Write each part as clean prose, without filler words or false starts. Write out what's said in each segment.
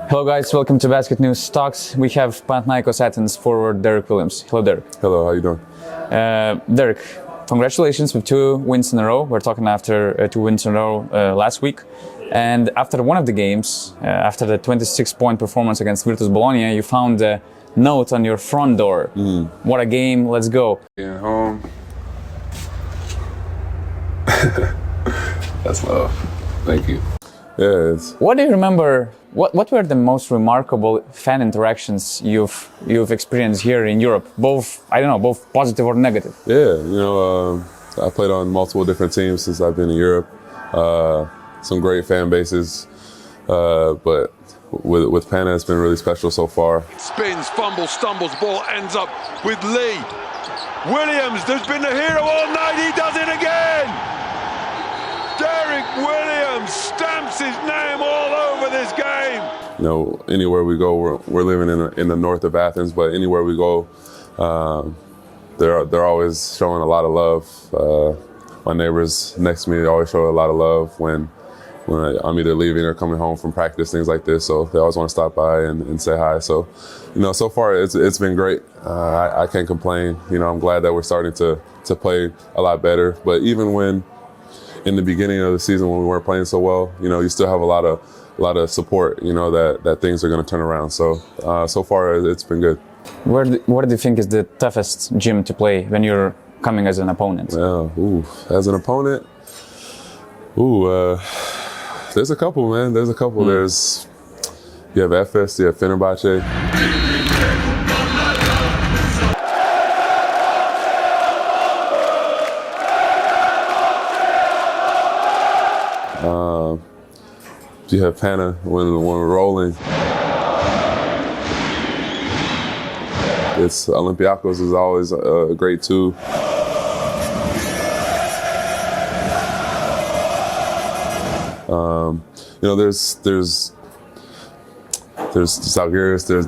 Hello guys, welcome to BasketNews Talks. We have Panathinaikos Athens forward Derrick Williams. Hello Derrick. Hello, how you doing? Derrick, congratulations with 2 wins in a row. We're talking after 2 wins in a row last week. And after one of the games, after the 26-point performance against Virtus Bologna, you found a note on your front door. What a game, let's go. Getting home. That's love. Thank you. Yeah, What do you remember? What were the most remarkable fan interactions you've experienced here in Europe? Both positive or negative. Yeah, I played on multiple different teams since I've been in Europe. Some great fan bases, but with Pana, it's been really special so far. Spins, fumbles, stumbles, ball ends up with Lee. Williams, there's been the hero all night. He does it again. Derrick Williams stamps his name all over this game. Anywhere we go, we're living in the north of Athens, but anywhere we go, they're always showing a lot of love. My neighbors next to me always show a lot of love when I'm either leaving or coming home from practice, things like this. So they always want to stop by and say hi. So, so far it's been great. I can't complain. I'm glad that we're starting to play a lot better. But even when in the beginning of the season when we weren't playing so well, you still have a lot of support, that things are going to turn around. So so far it's been good. What do you think is the toughest gym to play when you're coming as an opponent? As an opponent, there's a couple, man. There's a couple. You have Efes, you have Fenerbahce. You have Pana when we're rolling. It's Olympiacos is always great too. There's Zalgiris, there's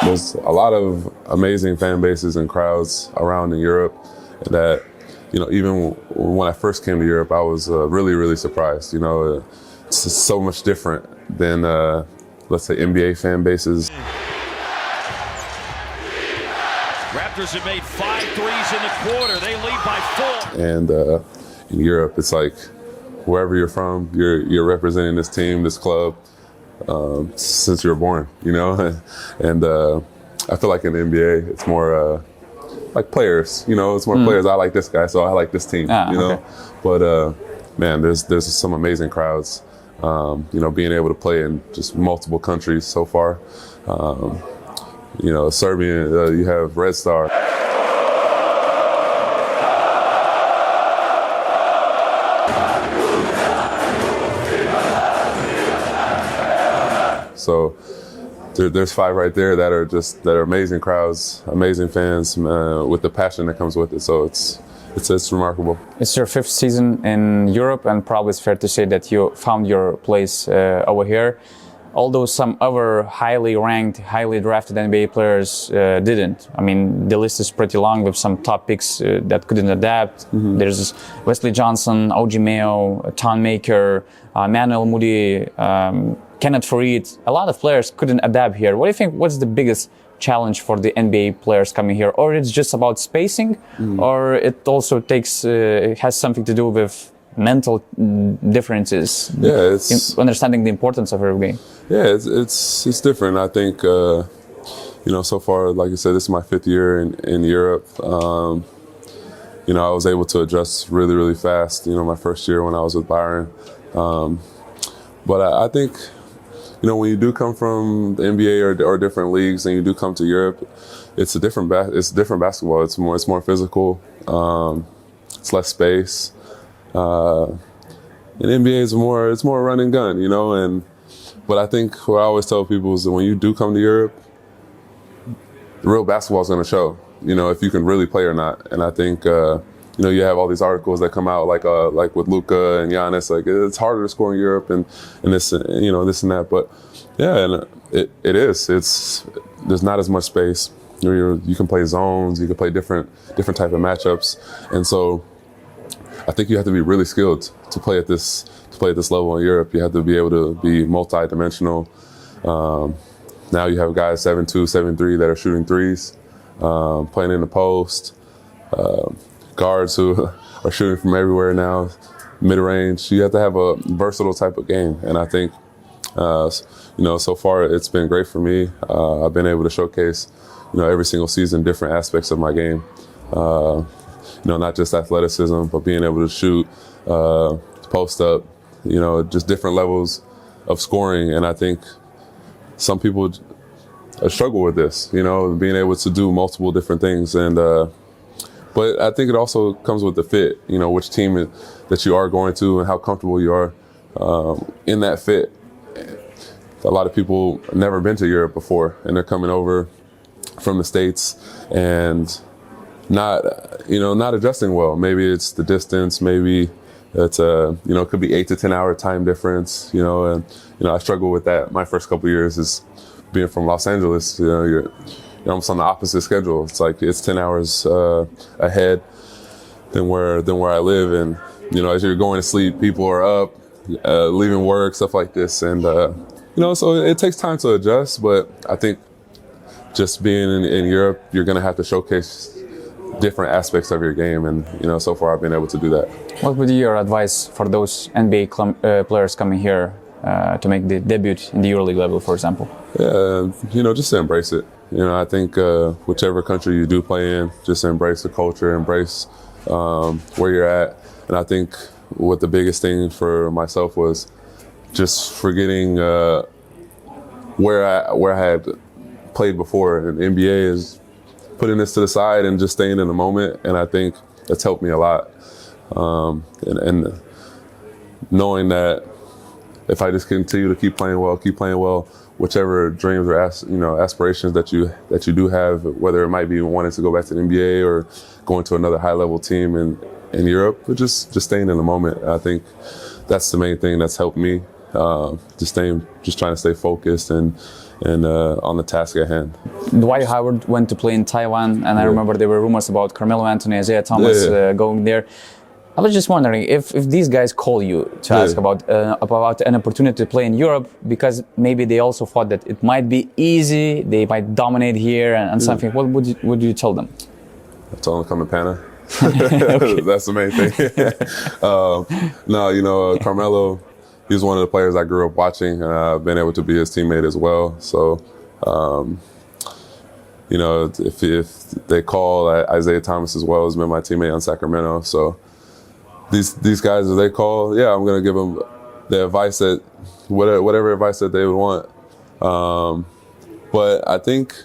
There's a lot of amazing fan bases and crowds around in Europe that, even when I first came to Europe, I was really, really surprised. It's so much different than, let's say, NBA fan bases. Raptors have made 5 threes in the quarter. They lead by 4. And in Europe, it's like wherever you're from, you're representing this team, this club, since you were born, and I feel like in the NBA, it's more like players, it's more players. I like this guy, so I like this team, Okay. But man, there's some amazing crowds. Being able to play in just multiple countries so far. Serbian, you have Red Star. So there's 5 right there that are amazing crowds, amazing fans, with the passion that comes with it. So it's remarkable. It's your 5th season in Europe, and probably it's fair to say that you found your place over here. Although some other highly ranked, highly drafted NBA players didn't. I mean, the list is pretty long with some top picks that couldn't adapt. There's Wesley Johnson, OG Mayo, Ton Maker, Manuel Moody, Kenneth Farid. A lot of players couldn't adapt here. What do you think? What's the biggest challenge for the NBA players coming here? Or it's just about spacing, or it also it has something to do with mental differences? Yeah, in understanding the importance of every game. Yeah, it's different. I think so far, like you said, this is my 5th year in Europe. I was able to adjust really, really fast. My first year when I was with Bayern, but I think when you do come from the NBA or different leagues and you do come to Europe, it's different basketball. It's more physical. It's less space. And NBA is more run and gun, but I think what I always tell people is that when you do come to Europe, the real basketball is going to show, if you can really play or not. And I think, you have all these articles that come out like with Luka and Giannis, like it's harder to score in Europe and this, this and that. But yeah, and it is. There's not as much space. you can play zones, you can play different type of matchups, and so I think you have to be really skilled to play at this level in Europe. You have to be able to be multi-dimensional. Now you have guys 7'2", 7'3" that are shooting threes, playing in the post. Guards who are shooting from everywhere now, mid-range. You have to have a versatile type of game, and I think so far it's been great for me. I've been able to showcase every single season different aspects of my game. Not just athleticism, but being able to shoot, post up, just different levels of scoring. And I think some people struggle with this, being able to do multiple different things. And but I think it also comes with the fit, which team that you are going to and how comfortable you are in that fit. A lot of people have never been to Europe before, and they're coming over from the States and not adjusting well. Maybe it's the distance, maybe it's it could be 8 to 10 hour time difference, and I struggle with that. My first couple of years is being from Los Angeles, you're almost on the opposite schedule. It's like it's 10 hours ahead than where I live, and as you're going to sleep, people are up, leaving work, stuff like this, and so it takes time to adjust. But I think just being in Europe, you're going to have to showcase different aspects of your game, and so far I've been able to do that. What would be your advice for those NBA players coming here to make the debut in the EuroLeague level, for example? Yeah, just to embrace it. I think whichever country you do play in, just embrace the culture, embrace where you're at. And I think what the biggest thing for myself was just forgetting where I had played before. And the NBA is putting this to the side and just staying in the moment. And I think that's helped me a lot. And knowing that if I just continue to keep playing well, whichever dreams or aspirations that you do have, whether it might be wanting to go back to the NBA or going to another high level team in Europe, but just staying in the moment. I think that's the main thing that's helped me. Just trying to stay focused and on the task at hand. Dwight Howard went to play in Taiwan, and I remember there were rumors about Carmelo Anthony, Isaiah Thomas going there. I was just wondering if these guys call you to ask about an opportunity to play in Europe, because maybe they also thought that it might be easy, they might dominate here and something. What would you tell them? I told them to come to Pana. Okay. That's the main thing. No, Carmelo, he's one of the players I grew up watching. I've been able to be his teammate as well. So, if they call, Isaiah Thomas as well has been my teammate on Sacramento. So these guys, if they call, I'm going to give them the advice whatever advice that they would want. But I think,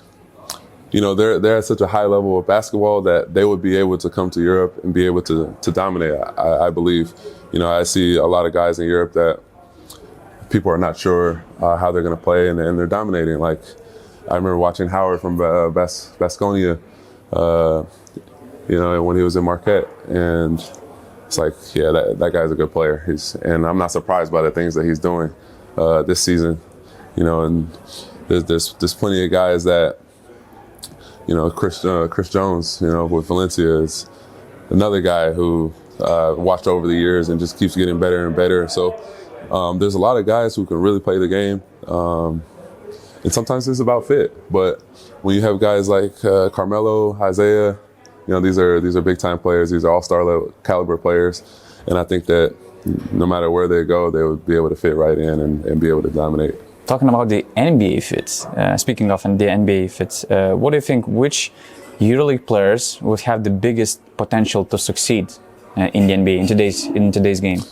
they're at such a high level of basketball that they would be able to come to Europe and be able to dominate, I believe. I see a lot of guys in Europe that people are not sure how they're going to play, and they're dominating. Like, I remember watching Howard from Baskonia, when he was in Marquette, and it's like, that guy's a good player. And I'm not surprised by the things that he's doing this season. And there's plenty of guys that, Chris Jones, with Valencia is another guy who watched over the years and just keeps getting better and better. So there's a lot of guys who can really play the game. And sometimes it's about fit. But when you have guys like Carmelo, Isaiah, these are big time players. These are all-star level caliber players. And I think that no matter where they go, they would be able to fit right in and be able to dominate. Talking about the NBA fits, speaking of the NBA fits, what do you think, which EuroLeague players would have the biggest potential to succeed in the NBA in today's game?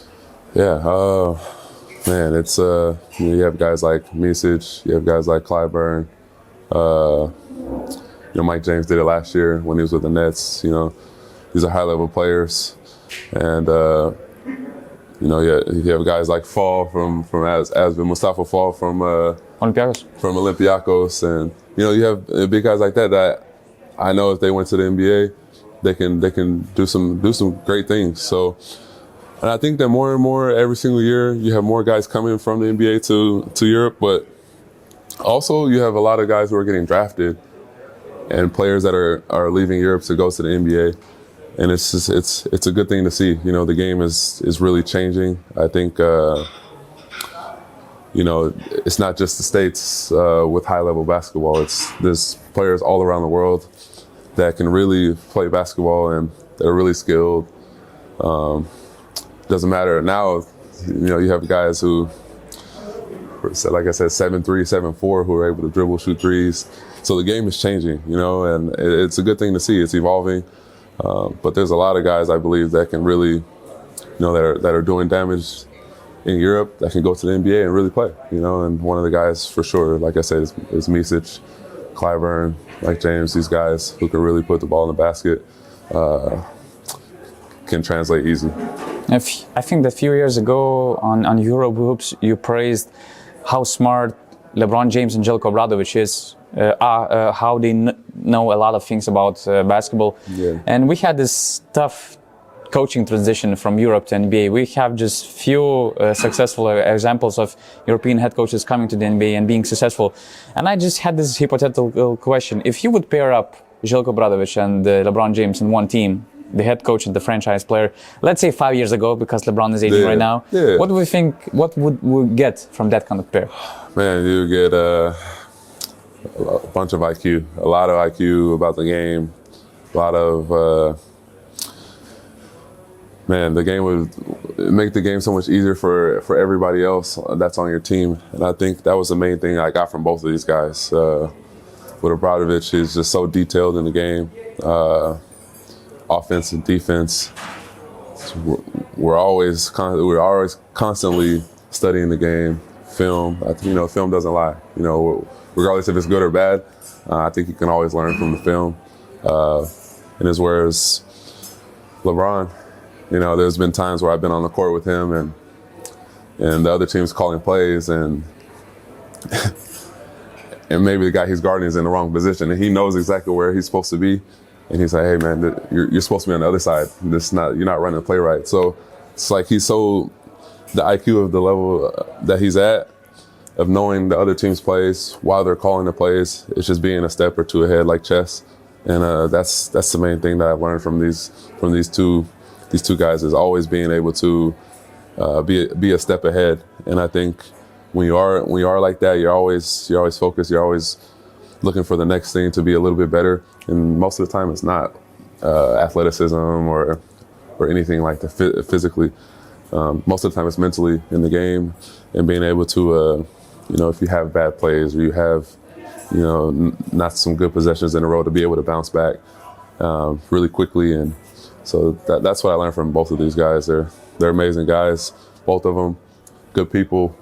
Man, it's you have guys like Micic, you have guys like Clyburn. Mike James did it last year when he was with the Nets. These are high-level players, and you have guys like Fall from Mustafa Fall from Olympiacos, and you have big guys like that I know if they went to the NBA, they can do some great things. So. And I think that more and more every single year you have more guys coming from the NBA to Europe, but also you have a lot of guys who are getting drafted and players that are leaving Europe to go to the NBA. And it's a good thing to see. You know, the game is really changing. I think, you know, it's not just the States with high-level basketball. There's players all around the world that can really play basketball and they're really skilled. Doesn't matter. Now, you know, you have guys who, like I said, 7'3", 7'4", who are able to dribble, shoot threes. So the game is changing, you know, and it's a good thing to see. It's evolving. But there's a lot of guys, I believe, that can really, you know, that are doing damage in Europe that can go to the NBA and really play, you know. And one of the guys, for sure, like I said, is Micic, Clyburn, Mike James, these guys who can really put the ball in the basket, can translate easy. I think that a few years ago on Europe Hoops, you praised how smart LeBron James and Zeljko is, how they know a lot of things about basketball. Yeah. And we had this tough coaching transition from Europe to NBA. We have just few successful examples of European head coaches coming to the NBA and being successful. And I just had this hypothetical question. If you would pair up Zeljko and LeBron James in one team, the head coach and the franchise player, let's say 5 years ago, because LeBron is aging right now, what do we think, what would we get from that kind of pair? Man, you get a bunch of IQ, a lot of IQ about the game, a lot of, man, the game would make the game so much easier for everybody else that's on your team. And I think that was the main thing I got from both of these guys. With Obradovic, he's just so detailed in the game. Offense and defense. We're always constantly studying the game. Film, you know, film doesn't lie. You know, regardless if it's good or bad, I think you can always learn from the film. And as whereas LeBron, you know, there's been times where I've been on the court with him and the other team's calling plays and and maybe the guy he's guarding is in the wrong position and he knows exactly where he's supposed to be. And he's like, hey man, you're supposed to be on the other side. You're not running the play right. So it's like he's so, the IQ of the level that he's at, of knowing the other team's plays while they're calling the plays, it's just being a step or two ahead like chess. And that's the main thing that I've learned from these two guys, is always being able to be a step ahead. And I think when you are like that, you're always focused. You're always looking for the next thing to be a little bit better. And most of the time, it's not athleticism or anything like that physically. Most of the time, it's mentally in the game and being able to, you know, if you have bad plays or you have, you know, not some good possessions in a row, to be able to bounce back really quickly. And so that's what I learned from both of these guys. They're amazing guys, both of them, good people,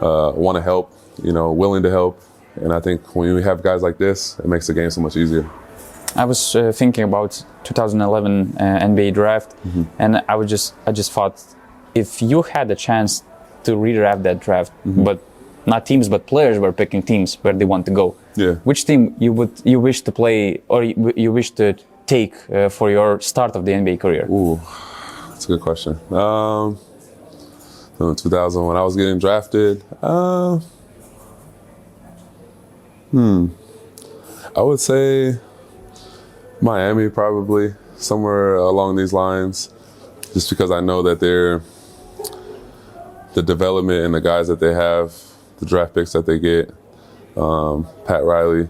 want to help, you know, willing to help. And I think when we have guys like this, it makes the game so much easier. I was thinking about 2011 NBA draft, and I just thought, if you had a chance to redraft that draft, but not teams, but players were picking teams where they want to go. Yeah. Which team you wish to play or you wish to take for your start of the NBA career? Ooh, that's a good question. In 2000, when I was getting drafted, I would say Miami, probably, somewhere along these lines, just because I know that the development and the guys that they have, the draft picks that they get, Pat Riley,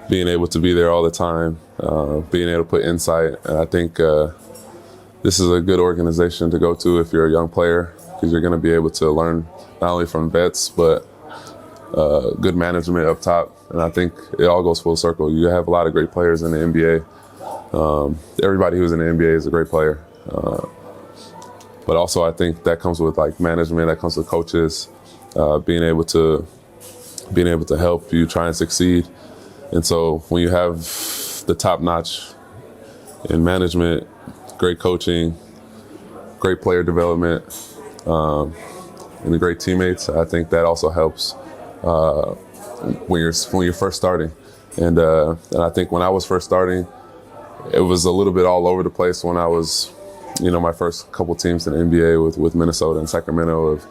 being able to be there all the time, being able to put insight. And I think this is a good organization to go to if you're a young player, because you're going to be able to learn not only from vets, but good management up top. And I think it all goes full circle. You have a lot of great players in the NBA. Everybody who's in the NBA is a great player. But also I think that comes with like management, that comes with coaches, being able to help you try and succeed. And so when you have the top notch in management, great coaching, great player development, and the great teammates, I think that also helps when you're first starting. And I think when I was first starting, it was a little bit all over the place when I was, you know, my first couple teams in the NBA with Minnesota and Sacramento, of,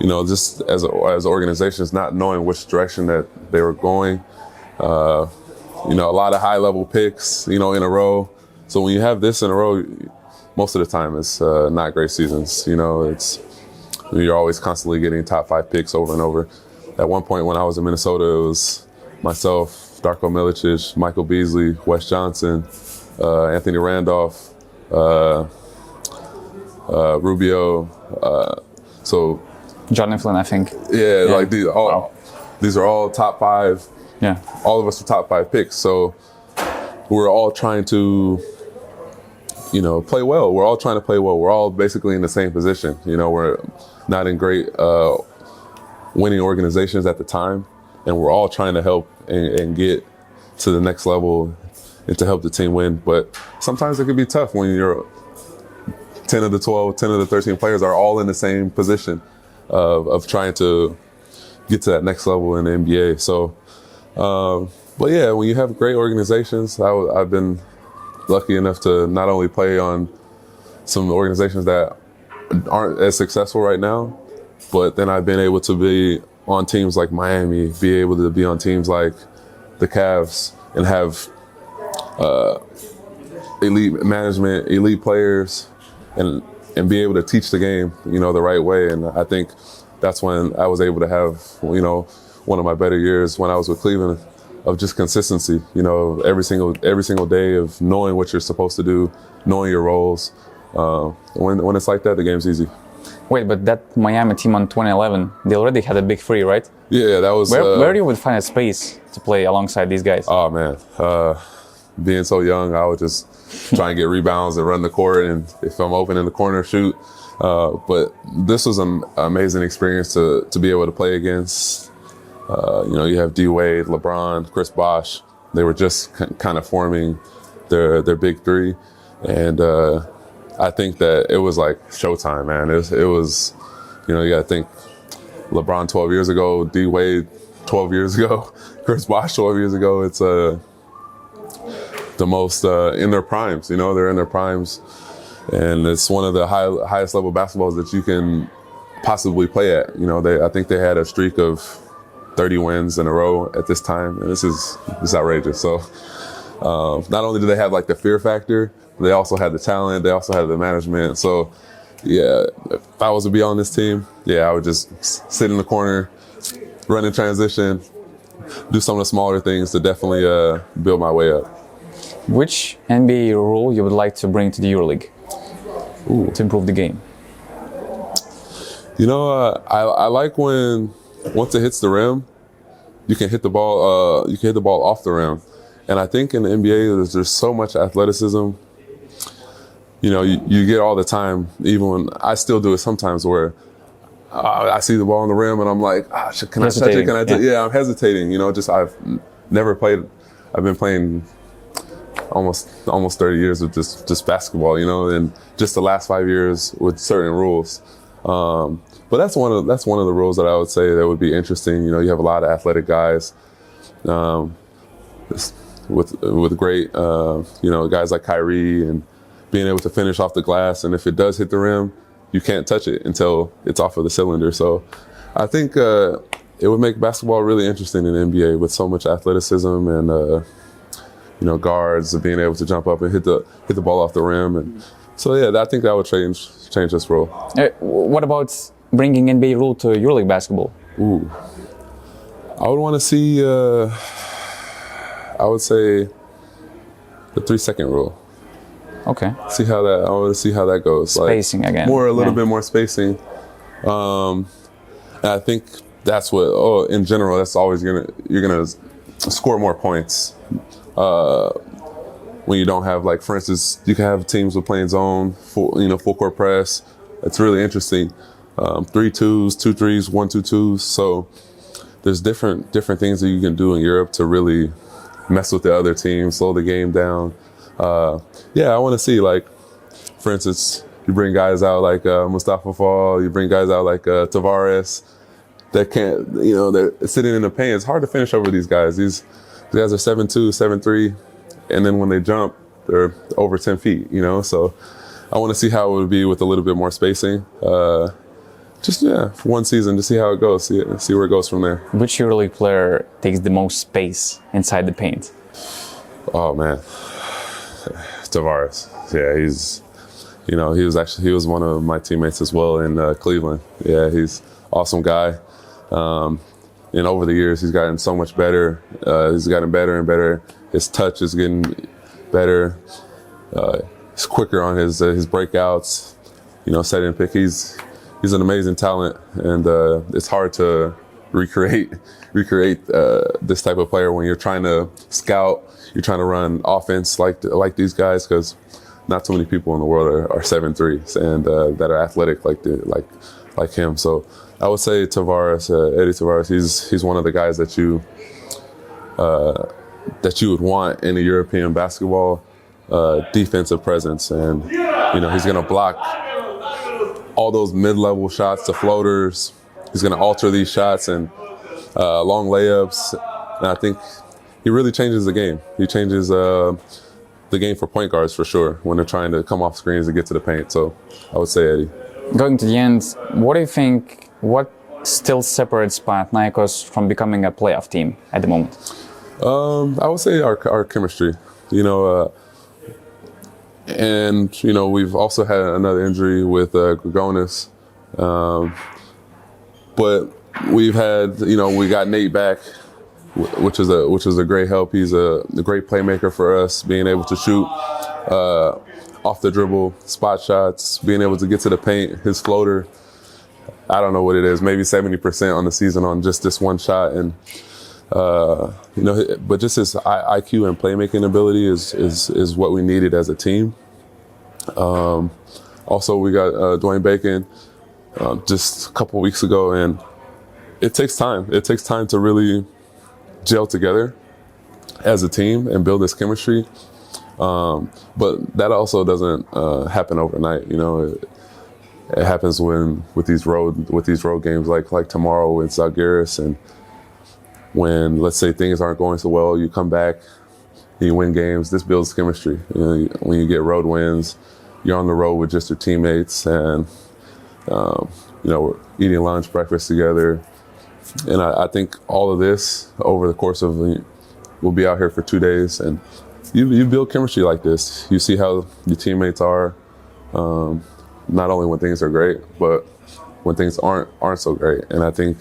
you know, just as organizations not knowing which direction that they were going, You know, a lot of high-level picks, you know, in a row. So when you have this in a row, most of the time it's not great seasons. You know, you're always constantly getting top 5 picks over and over. At one point when I was in Minnesota, it was myself, Darko Milicic, Michael Beasley, Wes Johnson, Anthony Randolph, Rubio. So Jonathan Flynn, I think. Yeah, like these are all top 5. Yeah. All of us are top 5 picks. So we're all trying to, you know, play well. We're all trying to play well. We're all basically in the same position. You know, we're not in great winning organizations at the time, and we're all trying to help and get to the next level and to help the team win. But sometimes it can be tough when you're 10 of the 12, 10 of the 13 players are all in the same position of trying to get to that next level in the NBA. So, but yeah, when you have great organizations, I've been lucky enough to not only play on some organizations that aren't as successful right now, but then I've been able to be on teams like Miami, be able to be on teams like the Cavs and have elite management, elite players, and be able to teach the game, you know, the right way. And I think that's when I was able to have, you know, one of my better years when I was with Cleveland of just consistency, you know, every single day of knowing what you're supposed to do, knowing your roles. When it's like that, the game's easy. Wait, but that Miami team on 2011, they already had a big 3, right? Yeah, that was... Where you would find a space to play alongside these guys? Oh, man. Being so young, I would just try and get rebounds and run the court, and if I'm open in the corner, shoot. But this was an amazing experience to be able to play against. You know, you have D-Wade, LeBron, Chris Bosh. They were just kind of forming their big 3. And I think that it was like showtime, man. It was, you know, you got to think LeBron 12 years ago, D-Wade 12 years ago, Chris Bosh 12 years ago. It's the most in their primes, you know, they're in their primes. And it's one of the highest level basketballs that you can possibly play at. You know, I think they had a streak of 30 wins in a row at this time. And this is outrageous. So not only do they have like the fear factor, they also had the talent, they also had the management. So yeah, if I was to be on this team, yeah, I would just sit in the corner, run in transition, do some of the smaller things to definitely build my way up. Which NBA rule you would like to bring to the EuroLeague to improve the game? You know, I like when once it hits the rim, you can hit the ball. You can hit the ball off the rim, and I think in the NBA there's so much athleticism. You know, you get all the time. Even when I still do it sometimes, where I see the ball on the rim and I'm like, can I touch it? Can I? Yeah, I'm hesitating. You know, I've never played. I've been playing almost 30 years of just basketball, you know, and just the last 5 years with certain rules. But that's one of the rules that I would say that would be interesting. You know, you have a lot of athletic guys with great, you know, guys like Kyrie and being able to finish off the glass. And if it does hit the rim, you can't touch it until it's off of the cylinder. So I think it would make basketball really interesting in the NBA with so much athleticism and, you know, guards being able to jump up and hit the ball off the rim. And so, yeah, I think that would change this role. What about bringing NBA rule to EuroLeague basketball? Ooh. I would want to see, I would say, the 3-second rule. Okay. I want to see how that goes. Spacing like, again. A little bit more spacing. And I think that's what, in general, that's always you're gonna score more points. When you don't have, like, for instance, you can have teams with playing zone, full court press. It's really interesting. 3-2s, 2-3s, 1-2-2s. So there's different things that you can do in Europe to really mess with the other team, slow the game down. Yeah, I want to see, like, for instance, you bring guys out like Mustafa Fall, you bring guys out like Tavares that can't, you know, they're sitting in the paint. It's hard to finish over these guys. These guys are 7'2", 7'3", and then when they jump, they're over 10 feet, you know? So I want to see how it would be with a little bit more spacing. Just one season to see how it goes, see where it goes from there. Which EuroLeague player takes the most space inside the paint? Oh man, Tavares. Yeah, he was one of my teammates as well in Cleveland. Yeah, he's awesome guy. And over the years, he's gotten so much better. He's gotten better and better. His touch is getting better. He's quicker on his breakouts. Setting and pick. He's an amazing talent, and it's hard to recreate this type of player when you're trying to scout, you're trying to run offense like these guys, because not too many people in the world are 7'3" and that are athletic like him. So I would say Tavares, Eddie Tavares. He's one of the guys that you would want in a European basketball defensive presence, and he's going to block all those mid-level shots to floaters. He's going to alter these shots and long layups. And I think he really changes the game. He changes the game for point guards for sure when they're trying to come off screens and get to the paint. So I would say Eddie. Going to the end, what do you think, what still separates Panathinaikos from becoming a playoff team at the moment? I would say our chemistry. And we've also had another injury with Grigonis, but we've had we got Nate back, which is a great help. He's a great playmaker for us, being able to shoot off the dribble, spot shots, being able to get to the paint. His floater, I don't know what it is, maybe 70% on the season on just this one shot, and but just his IQ and playmaking ability is what we needed as a team. Also, we got Dwayne Bacon just a couple weeks ago, and it takes time. It takes time to really gel together as a team and build this chemistry. But that also doesn't happen overnight. It happens with these road games like tomorrow with Zalgiris, and when, let's say, things aren't going so well, you come back and you win games. This builds chemistry. When you get road wins, you're on the road with just your teammates, and we're eating lunch, breakfast together. And I think all of this over the course of we'll be out here for 2 days, and you build chemistry like this. You see how your teammates are, not only when things are great, but when things aren't so great. And I think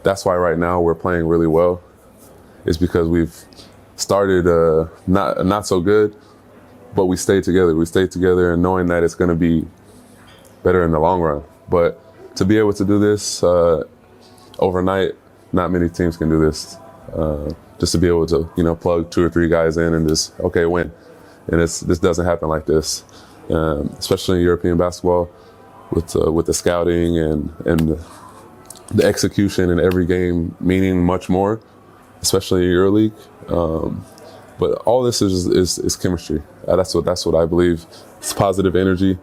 that's why right now we're playing really well, is because we've started not so good, but we stayed together. We stayed together, and knowing that it's going to be better in the long run. But to be able to do this overnight, not many teams can do this. Just to be able to plug 2 or 3 guys in and just win, and this doesn't happen like this, especially in European basketball with the scouting and the execution in every game meaning much more, especially in EuroLeague. But all this is chemistry. That's what I believe. It's positive energy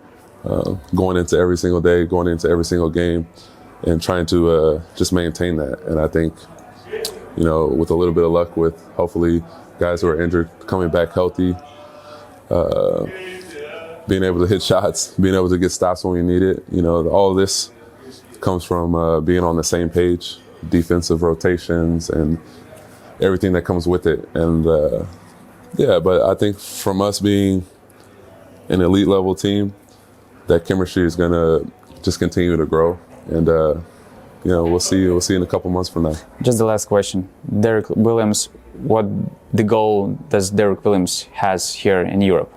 going into every single day, going into every single game, and trying to just maintain that. And I think, with a little bit of luck, with hopefully guys who are injured coming back healthy, being able to hit shots, being able to get stops when we need it. All of this comes from being on the same page, defensive rotations and everything that comes with it. And but I think from us being an elite level team, that chemistry is gonna just continue to grow. And we'll see in a couple months from now. Just the last question, Derrick Williams. What the goal does Derrick Williams has here in Europe?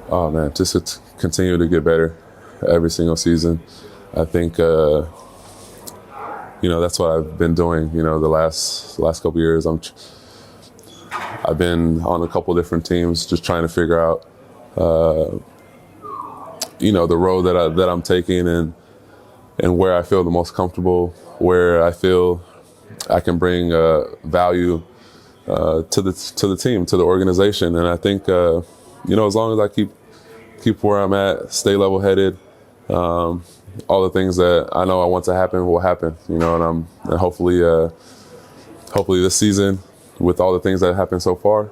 Oh man, just to continue to get better every single season. I think that's what I've been doing. The last couple years, I've been on a couple different teams, just trying to figure out the road that I'm taking and where I feel the most comfortable, where I feel I can bring value to the team, to the organization. And I think as long as I keep where I'm at, stay level-headed, all the things that I know I want to happen will happen. And hopefully this season, with all the things that happened so far,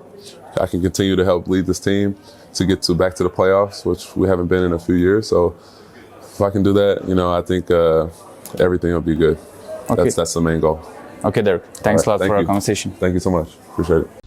I can continue to help lead this team to get back to the playoffs, which we haven't been in a few years. So if I can do that, I think everything will be good. Okay. That's the main goal. Okay, Derek. Thanks a lot Thank for our you. conversation. Thank you so much. Appreciate it.